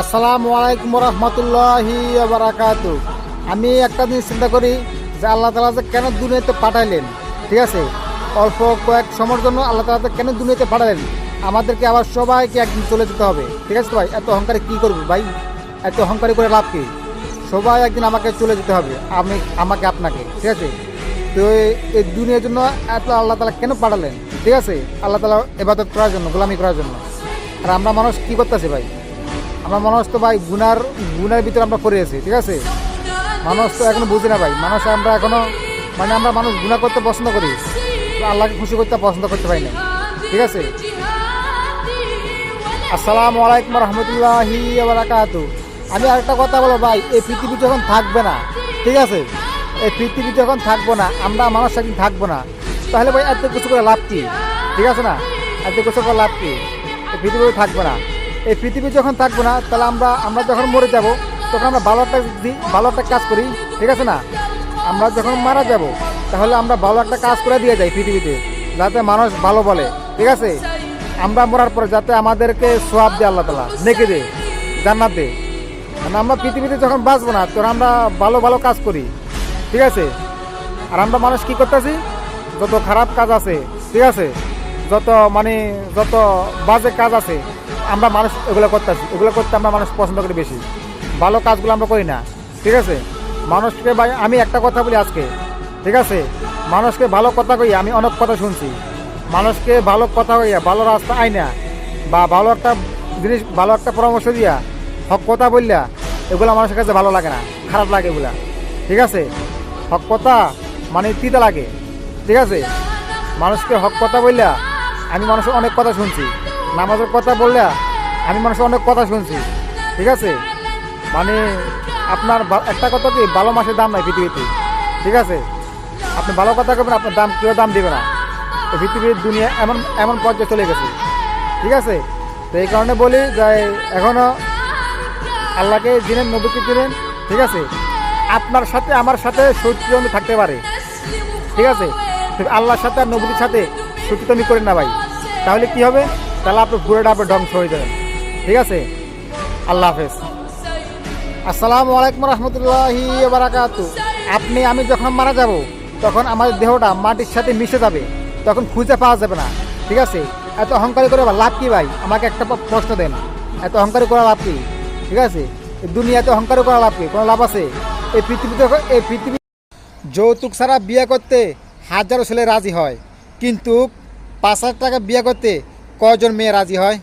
আসসালামু আলাইকুম রহমতুল্লাহি বারাকাতু। আমি একটা জিনিস চিন্তা করি যে আল্লাহ তাআলা যে কেন দুনিয়াতে পাঠাইলেন, ঠিক আছে, অল্প কয়েক সময়ের জন্য আল্লাহ তাআলা কেন দুনিয়াতে পাঠালেন, আমাদেরকে আবার সবাইকে একদিন চলে যেতে হবে, ঠিক আছে ভাই? এত অহংকারে কী করবো ভাই? এত অহংকারী করে লাভ কি? সবাই একদিন আমাকে চলে যেতে হবে, আমাকে আপনাকে, ঠিক আছে? তো এই দুনিয়ার জন্য এত আল্লাহ তাআলা কেন পাঠালেন, ঠিক আছে? আল্লাহ তাআলা ইবাদত করার জন্য, গোলামি করার জন্য। আর আমরা মানুষ কী করতেছি ভাই? আমরা মানুষ তো ভাই গুনার ভিতরে আমরা পড়ে আছি, ঠিক আছে? মানুষ তো এখনো বুঝি না ভাই। আমরা এখনো আমরা মানুষ গুনাহ করতে পছন্দ করি, আল্লাহকে খুশি করতে পছন্দ করতে পারি না, ঠিক আছে? আসসালামু আলাইকুম রহমতুল্লাহি বারাকাতু। আমি আরেকটা কথা বলো ভাই, এই পৃথিবী যখন থাকবে না, ঠিক আছে, এই পৃথিবী যখন থাকবো না, আমরা মানুষ একদিন থাকবো না, তাহলে ভাই এত কিছু করে লাভ কি? ঠিক আছে না? এত কিছু করে লাভ কি? এই পৃথিবী থাকবে না। এই পৃথিবী যখন থাকবো না, তাহলে আমরা যখন মরে যাব, তখন আমরা ভালো একটা কাজ করি, ঠিক আছে না? আমরা যখন মারা যাব, তাহলে আমরা ভালো একটা কাজ করে দিয়ে যাই পৃথিবীতে, যাতে মানুষ ভালো বলে, ঠিক আছে? আমরা মরার পরে যাতে আমাদেরকে সোয়াব দেয় আল্লাহ তাআলা, নেকি দে, জান্নাত দে। মানে আমরা পৃথিবীতে যখন বাঁচবো না, তখন আমরা ভালো কাজ করি, ঠিক আছে? আর আমরা মানুষ কী করতেছি? যত খারাপ কাজ আছে, ঠিক আছে, যত বাজে কাজ আছে, আমরা মানুষ এগুলো করতেছি। এগুলো করতে আমরা মানুষ পছন্দ করি বেশি, ভালো কাজগুলো আমরা করি না, ঠিক আছে? মানুষকে ভাই আমি একটা কথা বলি আজকে, ঠিক আছে, মানুষকে ভালো কথা কই, আমি অনেক কথা শুনছি। মানুষকে ভালো কথা কইয়া, ভালো রাস্তা আইনা, বা ভালো একটা জিনিস, ভালো একটা পরামর্শ দিয়া, হক কথা বললা, এগুলো মানুষের কাছে ভালো লাগে না, খারাপ লাগে এগুলা, ঠিক আছে? হক কথা মানে তিতা লাগে, ঠিক আছে? মানুষকে হক কথা বললা, আমি মানুষের অনেক কথা শুনছি। নামাজের কথা বললে আমি মানুষের অনেক কথা শুনছি, ঠিক আছে? মানে আপনার একটা কথা কি, ভালো মাসের দাম নাই পৃথিবীতে, ঠিক আছে? আপনি ভালো কথা করবেন, আপনার কেউ দাম দেবে না। এই পৃথিবীর দুনিয়া এমন পর্যায়ে চলে গেছে, ঠিক আছে? তো এই কারণে বলি যে এখনও আল্লাহকে চিনেন, নবীকে চিনেন, ঠিক আছে? আপনার সাথে আমার সাথে শত্রু থাকতে পারে, ঠিক আছে? আল্লাহর সাথে আর নবীর সাথে শত্রুতামি করেন না ভাই, তাহলে কি হবে? তাহলে আপনি পুরোটা আপনার ধ্বংস হয়ে যাবেন, ঠিক আছে? আল্লাহ হাফেজ। আসসালামু আলাইকুম রহমতুল্লাহি বারাকাতু। আমি যখন মারা যাব, তখন আমাদের দেহটা মাটির সাথে মিশে যাবে, তখন খুঁজে পাওয়া যাবে না, ঠিক আছে? এত অহংকারী করে লাভ কি ভাই? আমাকে একটা প্রশ্ন দেন, এত অহংকারী করা লাভ কি? ঠিক আছে, এই দুনিয়াতে অহংকারী করা লাভ কি? কোনো লাভ আছে? এই পৃথিবী যৌতুক ছাড়া বিয়ে করতে হাজারো ছেলে রাজি হয়, কিন্তু 5,000 টাকা বিয়ে করতে কয়জন মেয়ে রাজি হয়?